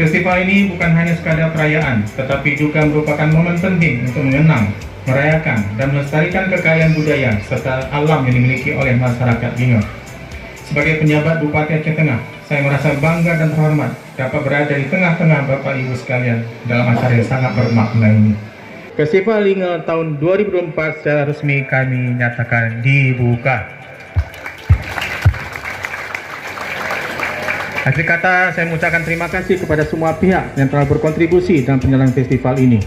Festival ini bukan hanya sekadar perayaan, tetapi juga merupakan momen penting untuk mengenang, merayakan, dan melestarikan kekayaan budaya serta alam yang dimiliki oleh masyarakat Gingor. Sebagai penjabat Bupati Aceh Tengah, saya merasa bangga dan terhormat dapat berada di tengah-tengah Bapak Ibu sekalian dalam acara yang sangat bermakna ini. Festival Lingga tahun 2024 secara resmi kami nyatakan dibuka. Akhir kata, saya mengucapkan terima kasih kepada semua pihak yang telah berkontribusi dalam penyelenggaraan festival ini.